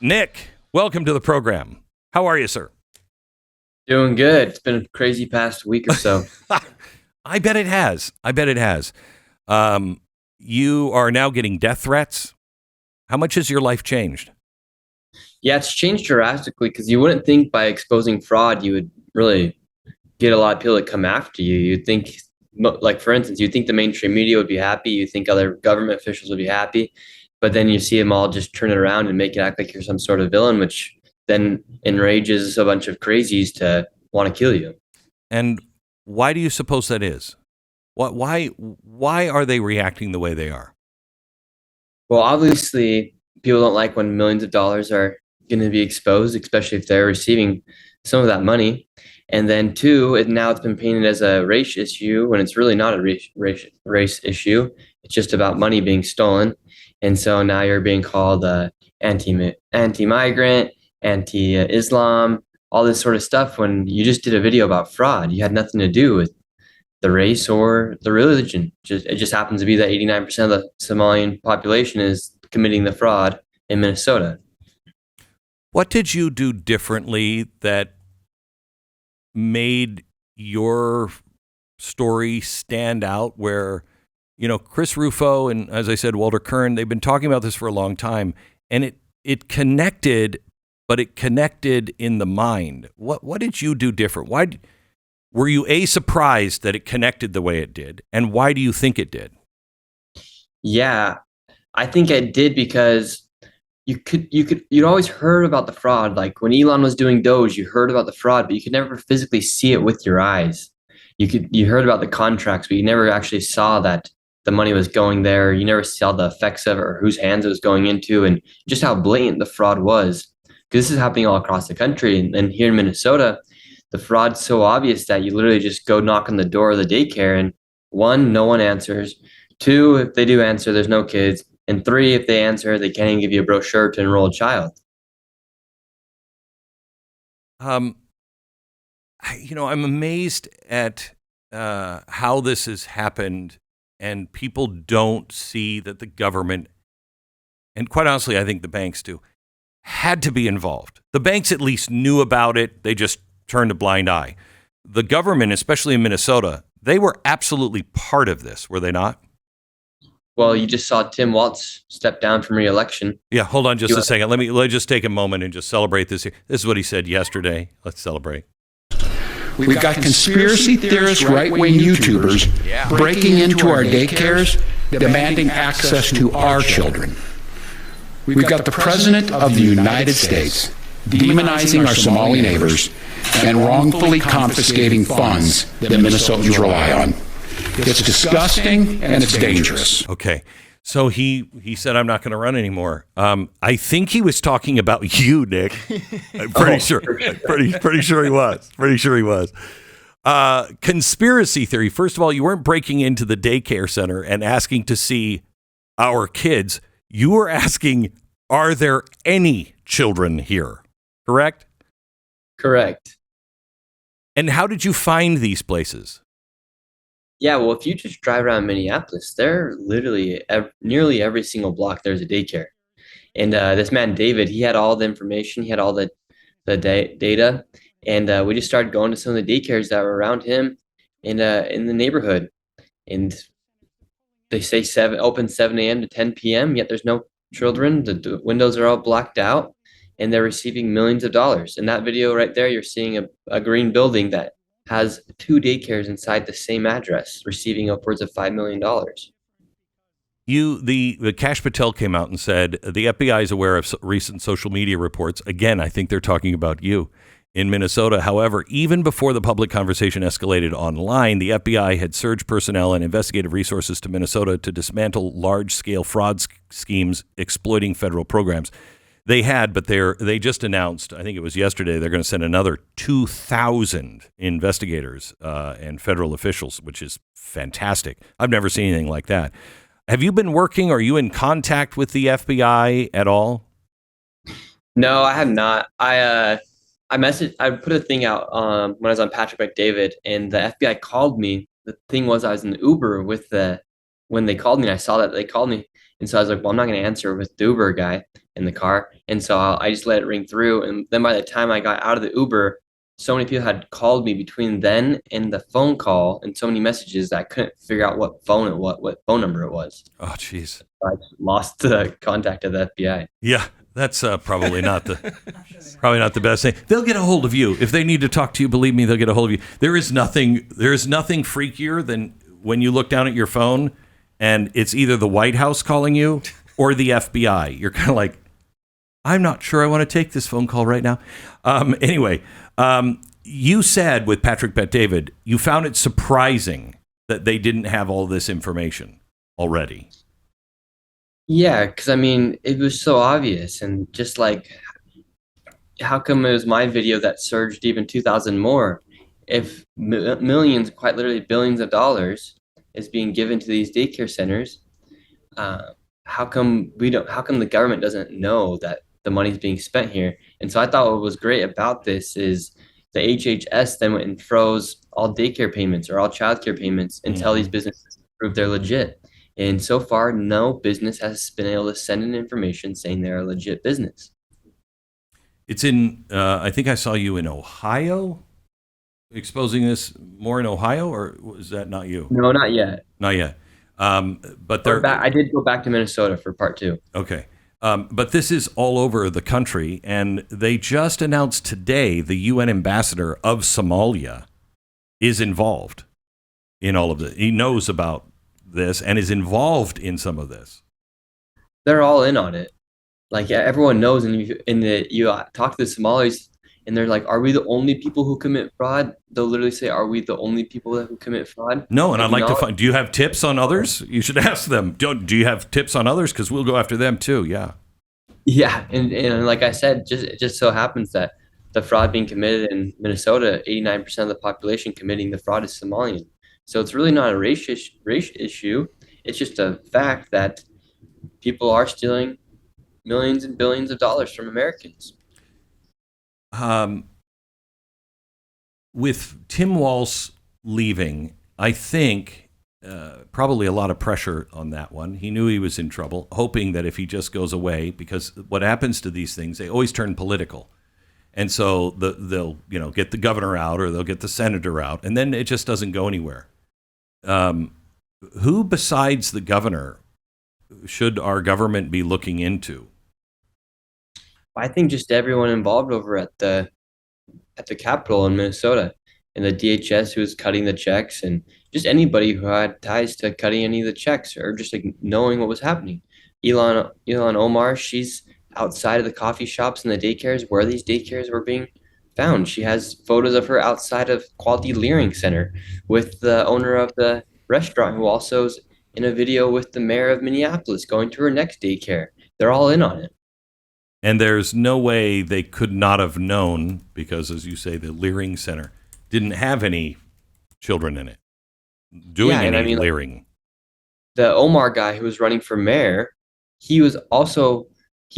Nick, welcome to the program. How are you, sir? Doing good. It's been a crazy past week or so. I bet it has. I bet it has. You are now getting death threats. How much has your life changed? Yeah, it's changed drastically because you wouldn't think by exposing fraud you would really get a lot of people to come after you. You'd think, like for instance, you'd think the mainstream media would be happy. You think other government officials would be happy, but then you see them all just turn it around and make it act like you're some sort of villain, which then enrages a bunch of crazies to want to kill you. And why do you suppose that is? Why are they reacting the way they are? Well, obviously, people don't like when millions of dollars are going to be exposed, especially if they're receiving some of that money. And then two, now it's been painted as a race issue when it's really not a race issue. It's just about money being stolen. And so now you're being called anti-migrant, anti-Islam, all this sort of stuff when you just did a video about fraud. You had nothing to do with the race or the religion. It just happens to be that 89% of the Somalian population is committing the fraud in Minnesota. What did you do differently that made your story stand out where, Chris Rufo and, as I said, Walter Kern, they've been talking about this for a long time, and it connected, but it connected in the mind. What did you do different? Were you surprised that it connected the way it did? And why do you think it did? Yeah, I think it did because you'd always heard about the fraud. Like when Elon was doing Doge, you heard about the fraud, but you could never physically see it with your eyes. You heard about the contracts, but you never actually saw that the money was going there. You never saw the effects of it or whose hands it was going into, and just how blatant the fraud was. Because this is happening all across the country, and here in Minnesota, the fraud's so obvious that you literally just go knock on the door of the daycare, and one, no one answers. Two, if they do answer, there's no kids. And three, if they answer, they can't even give you a brochure to enroll a child. I'm amazed at how this has happened, and people don't see that the government, and quite honestly, I think the banks do, had to be involved. The banks at least knew about it. They just turned a blind eye. The government, especially in Minnesota, they were absolutely part of this, were they not? Well, you just saw Tim Walz step down from re-election. Yeah, hold on just a second. Let's just take a moment and just celebrate this here. This is what he said yesterday. Let's celebrate. We've got conspiracy theorist right-wing YouTubers breaking into our daycares, demanding access to our children. We've got the President of the United States demonizing our Somali neighbors and wrongfully confiscating funds that Minnesotans rely on. It's disgusting and it's dangerous. Okay. So he said, I'm not going to run anymore. I think he was talking about you, Nick. I'm pretty sure. Pretty sure he was. Pretty sure he was. Conspiracy theory. First of all, you weren't breaking into the daycare center and asking to see our kids. You were asking, are there any children here? Correct? Correct. And how did you find these places? Yeah, well, if you just drive around Minneapolis, there literally nearly every single block there's a daycare. And this man David, he had all the information, he had all the data, and we just started going to some of the daycares that were around him in the neighborhood. And they say open 7 a.m. to 10 p.m. Yet there's no children. The windows are all blacked out, and they're receiving millions of dollars. In that video right there, you're seeing a green building that has 2 daycares inside the same address, receiving upwards of $5 million. The Kash Patel came out and said the FBI is aware of recent social media reports. Again, I think they're talking about you in Minnesota. However, even before the public conversation escalated online, the FBI had surged personnel and investigative resources to Minnesota to dismantle large-scale fraud schemes exploiting federal programs. They had, but they just announced, I think it was yesterday, they're going to send another 2,000 investigators and federal officials, which is fantastic. I've never seen anything like that. Have you been working? Are you in contact with the FBI at all? No, I have not. I put a thing out when I was on Patrick McDavid, and the FBI called me. The thing was, I was in the Uber when they called me, and I saw that they called me. And so I was like, well, I'm not going to answer with the Uber guy. in the car. And so I just let it ring through. And then by the time I got out of the Uber, so many people had called me between then and the phone call, and so many messages that I couldn't figure out what phone number it was. Oh, jeez. I lost the contact of the FBI. Yeah, that's probably not the best thing. They'll get a hold of you if they need to talk to you. Believe me, they'll get a hold of you. There is nothing freakier than when you look down at your phone and it's either the White House calling you or the FBI. You're kind of like, I'm not sure I want to take this phone call right now. Anyway, you said with Patrick Bet-David, you found it surprising that they didn't have all this information already. Yeah, because I mean, it was so obvious, and just like, how come it was my video that surged even 2,000 more? If millions, quite literally billions of dollars is being given to these daycare centers, how come the government doesn't know that the money's being spent here? And so I thought what was great about this is the HHS then went and froze all daycare payments or all childcare payments until these businesses prove they're legit. And so far, no business has been able to send in information saying they're a legit business. It's in, I think I saw you in Ohio, exposing this more in Ohio, or was that not you? No, not yet. Not yet. But I did go back to Minnesota for part 2. Okay. But this is all over the country, and they just announced today the UN ambassador of Somalia is involved in all of this. He knows about this and is involved in some of this. They're all in on it. Like, everyone knows, and you talk to the Somalis, and they're like, "Are we the only people who commit fraud?" They'll literally say, "Are we the only people who commit fraud?" No, and I'd like to find. Do you have tips on others? You should ask them. Do you have tips on others? Because we'll go after them too. Yeah. Yeah, and like I said, it just so happens that the fraud being committed in Minnesota, 89% of the population committing the fraud is Somalian. So it's really not a race issue. It's just a fact that people are stealing millions and billions of dollars from Americans. With Tim Walz leaving, I think probably a lot of pressure on that one. He knew he was in trouble, hoping that if he just goes away, because what happens to these things, they always turn political. And so they'll get the governor out or they'll get the senator out, and then it just doesn't go anywhere. Who besides the governor should our government be looking into? I think just everyone involved over at the Capitol in Minnesota, and the DHS who was cutting the checks, and just anybody who had ties to cutting any of the checks or just like knowing what was happening. Ilhan Omar, she's outside of the coffee shops and the daycares where these daycares were being found. She has photos of her outside of Quality Learning Center with the owner of the restaurant, who also is in a video with the mayor of Minneapolis going to her next daycare. They're all in on it. And there's no way they could not have known, because, as you say, the Leering Center didn't have any children in it doing any leering. The Omar guy who was running for mayor, he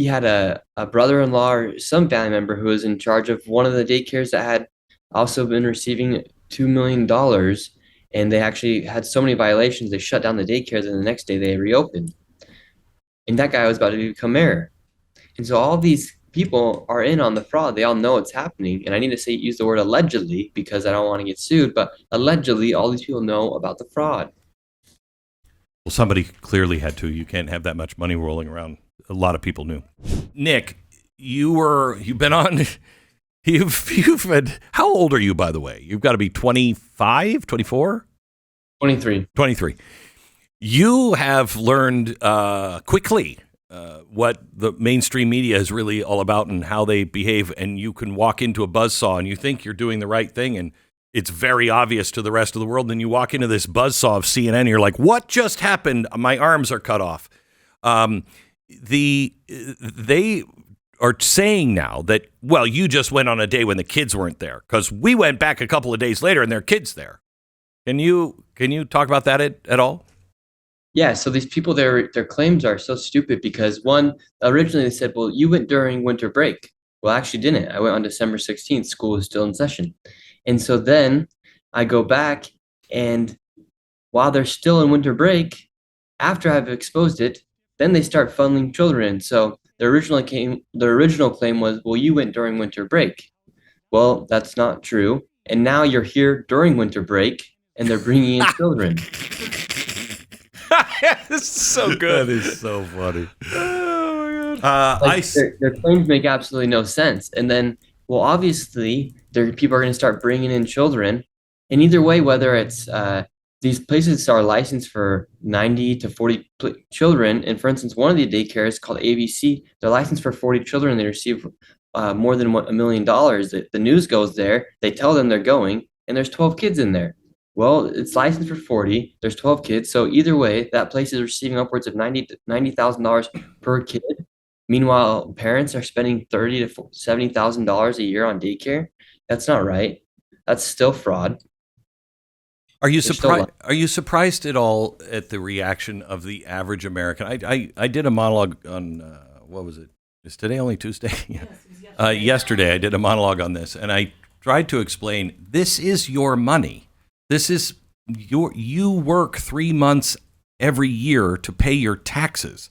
had a brother-in-law or some family member who was in charge of one of the daycares that had also been receiving $2 million. And they actually had so many violations, they shut down the daycares, and the next day they reopened. And that guy was about to become mayor. And so all these people are in on the fraud. They all know it's happening. And I need to use the word allegedly because I don't want to get sued, but allegedly all these people know about the fraud. Well, somebody clearly had to. You can't have that much money rolling around. A lot of people knew. Nick, you've been on, you've had, how old are you, by the way? You've got to be 25, 24? 23. You have learned quickly what the mainstream media is really all about and how they behave. And you can walk into a buzzsaw and you think you're doing the right thing, and it's very obvious to the rest of the world. And then you walk into this buzzsaw of CNN and you're like, what just happened? My arms are cut off. They are saying now that, well, you just went on a day when the kids weren't there, because we went back a couple of days later and there are kids there. Can you talk about that at all? Yeah, so these people, their claims are so stupid because, one, originally they said, well, you went during winter break. Well, I actually didn't. I went on December 16th. School was still in session. And so then I go back, and while they're still in winter break, after I've exposed it, then they start funneling children in. So the original claim was, well, you went during winter break. Well, that's not true. And now you're here during winter break, and they're bringing in children. This is so good. That is so funny. Oh my God. Their claims make absolutely no sense. And then, well, obviously, people are going to start bringing in children. And either way, whether it's these places are licensed for 90 to 40 children. And for instance, one of the daycares called ABC, they're licensed for 40 children. They receive more than $1 million. The news goes there. They tell them they're going, and there's 12 kids in there. Well, it's licensed for 40. There's 12 kids. So either way, that place is receiving upwards of $90,000 per kid. Meanwhile, parents are spending $30,000 to $70,000 a year on daycare. That's not right. That's still fraud. Are you surprised? Are you surprised at all at the reaction of the average American? I did a monologue on what was it? Is today only Tuesday? Yeah. Yes, yesterday I did a monologue on this, and I tried to explain this is your money. This is you work 3 months every year to pay your taxes,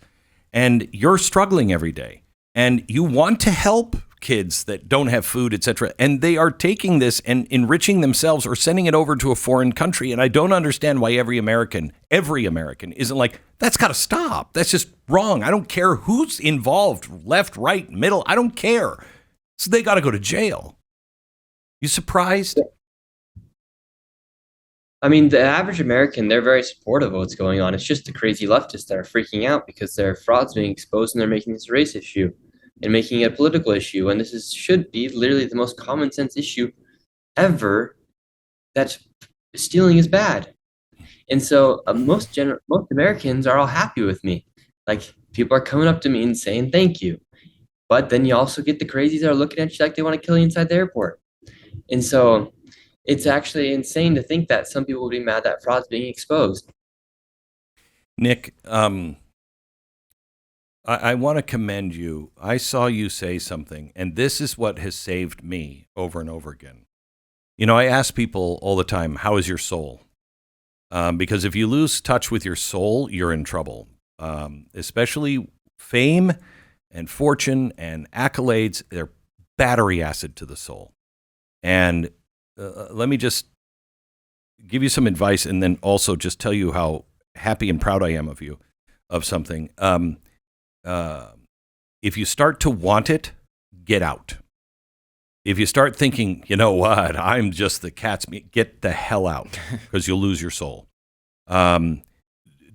and you're struggling every day, and you want to help kids that don't have food, etc. And they are taking this and enriching themselves or sending it over to a foreign country. And I don't understand why every American isn't like, that's got to stop. That's just wrong. I don't care who's involved, left, right, middle. I don't care. So they got to go to jail. You surprised? I mean, the average American, they're very supportive of what's going on. It's just the crazy leftists that are freaking out because their fraud's being exposed and they're making this a race issue and making it a political issue. And this should be literally the most common sense issue ever, that stealing is bad. And so most Americans are all happy with me. Like, people are coming up to me and saying thank you. But then you also get the crazies that are looking at you like they want to kill you inside the airport. And so it's actually insane to think that some people would be mad that fraud's being exposed. Nick, I want to commend you. I saw you say something, and this is what has saved me over and over again. You know, I ask people all the time, how is your soul? Because if you lose touch with your soul, you're in trouble. Especially fame and fortune and accolades, they're battery acid to the soul. And let me just give you some advice and then also just tell you how happy and proud I am of you, of something. If you start to want it, get out. If you start thinking, you know what, I'm just the cat's meat, get the hell out, because you'll lose your soul.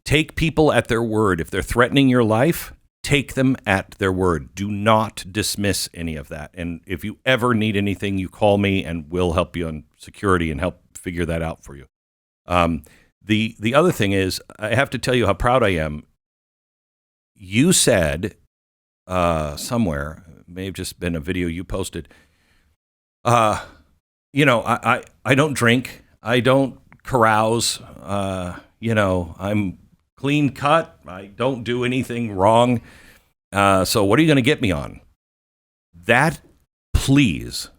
Take people at their word. If they're threatening your life, take them at their word. Do not dismiss any of that. And if you ever need anything, you call me and we'll help you on security and help figure that out for you. The other thing is, I have to tell you how proud I am. You said somewhere, it may have just been a video you posted, you know, I don't drink, I don't carouse, you know, I'm clean cut, I don't do anything wrong, so what are you going to get me on? That, please,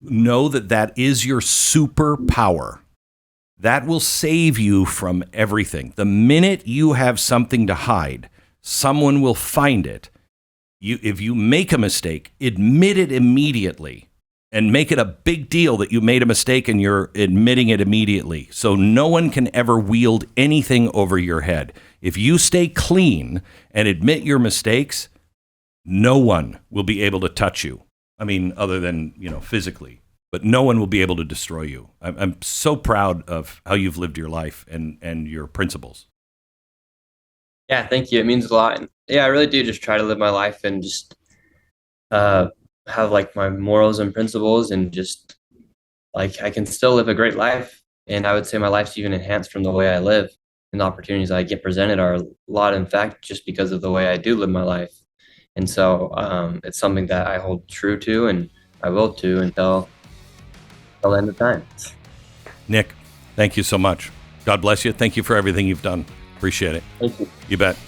know that that is your superpower. That will save you from everything. The minute you have something to hide, someone will find it. If you make a mistake, admit it immediately and make it a big deal that you made a mistake and you're admitting it immediately. So no one can ever wield anything over your head. If you stay clean and admit your mistakes, no one will be able to touch you. I mean, other than, you know, physically, but no one will be able to destroy you. I'm so proud of how you've lived your life and your principles. Yeah, thank you. It means a lot. And yeah, I really do just try to live my life and just have like my morals and principles, and just like I can still live a great life. And I would say my life's even enhanced from the way I live, and the opportunities I get presented are a lot, in fact, just because of the way I do live my life. And so it's something that I hold true to, and I will to until the end of time. Nick, thank you so much. God bless you. Thank you for everything you've done. Appreciate it. Thank you. You bet.